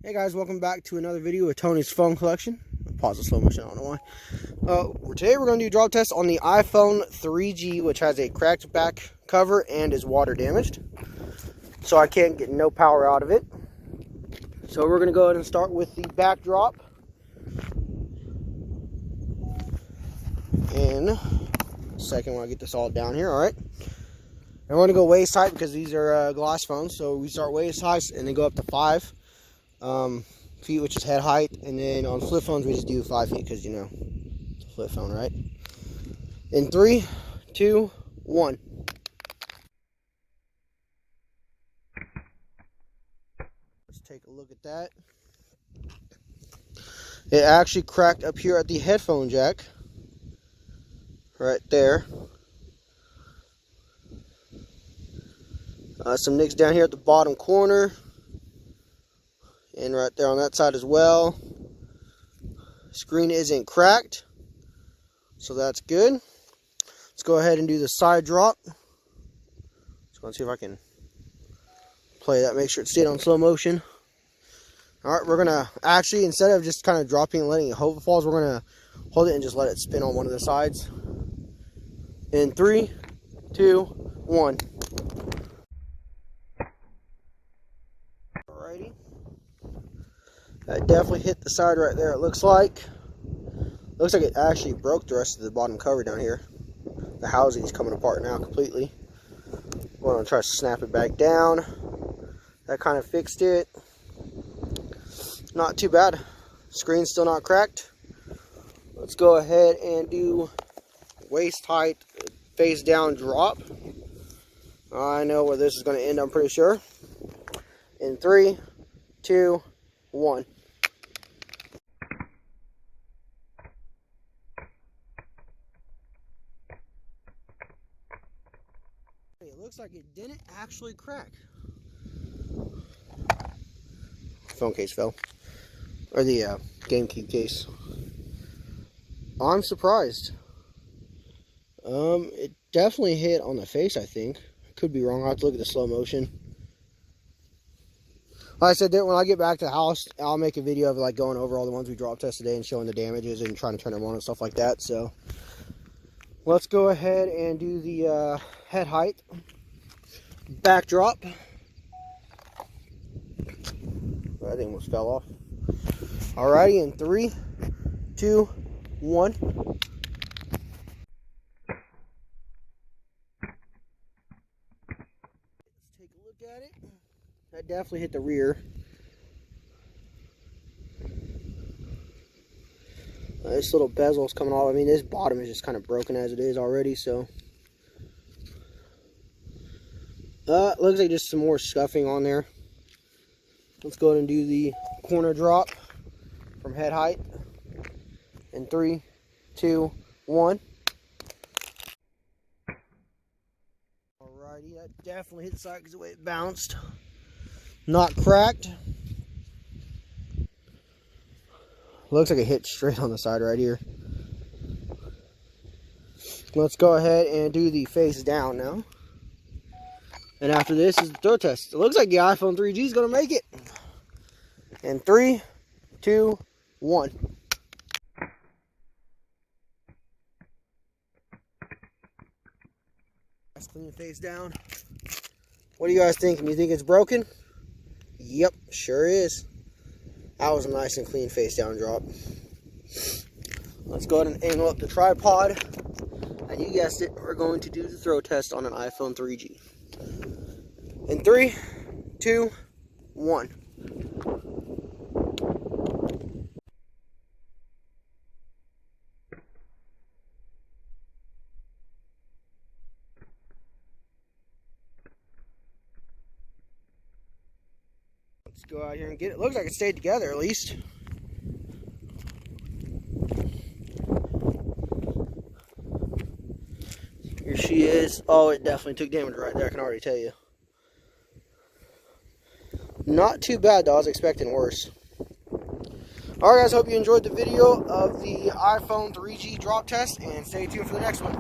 Hey guys, welcome back to another video of Tony's phone collection. Pause the slow motion, I don't know why. Today we're going to do a drop test on the iPhone 3G, which has a cracked back cover and is water damaged. So I can't get no power out of it. So we're going to go ahead and start with the back drop. In a second when I get this all down here, alright. And we're going to go waist height because these are glass phones. So we start waist height and then go up to 5 feet, which is head height, and then on flip phones we just do 5 feet because, you know, it's a flip phone, right? In 3, 2, 1. Let's take a look at that. It actually cracked up here at the headphone jack, right there. Some nicks down here at the bottom corner. And right there on that side as well. Screen isn't cracked, so that's good. Let's go ahead and do the side drop. Let's go and see if I can play that, make sure it stayed on slow motion. Alright, we're gonna actually, instead of just kind of dropping and letting it hope it falls, we're gonna hold it and just let it spin on one of the sides. In 3, 2, 1. Alrighty. That definitely hit the side right there, it looks like. Looks like it actually broke the rest of the bottom cover down here. The housing is coming apart now completely. I'm going to try to snap it back down. That kind of fixed it. Not too bad. Screen's still not cracked. Let's go ahead and do waist height, face down drop. I know where this is going to end, I'm pretty sure. In 3, 2, 1. It looks like it didn't actually crack. Phone case fell. Or the GameCube case. I'm surprised. It definitely hit on the face, I think. Could be wrong. I'll have to look at the slow motion. Like I said, when I get back to the house, I'll make a video of like going over all the ones we drop tested today and showing the damages and trying to turn them on and stuff like that. So let's go ahead and do the head height back drop. That thing almost fell off. Alrighty, in 3, 2, 1. Let's take a look at it. That definitely hit the rear. This little bezel's coming off. I mean, this bottom is just kind of broken as it is already, so. Looks like just some more scuffing on there. Let's go ahead and do the corner drop from head height. In 3, 2, 1. Alrighty, that definitely hit the side because of the way it bounced. Not cracked. Looks like it hit straight on the side right here. Let's go ahead and do the face down now. And after this is the throw test. It looks like the iPhone 3G is going to make it. In 3, 2, 1. Let's clean the face down. What do you guys think? You think it's broken? Yep, sure is. That was a nice and clean face down drop. Let's go ahead and angle up the tripod. And you guessed it, we're going to do the throw test on an iPhone 3G. In 3, 2, 1. Let's go out here and get it. Looks like it stayed together at least. Here she is. Oh, it definitely took damage right there, I can already tell you. Not too bad though, I was expecting worse. Alright guys, hope you enjoyed the video of the iPhone 3G drop test, and stay tuned for the next one.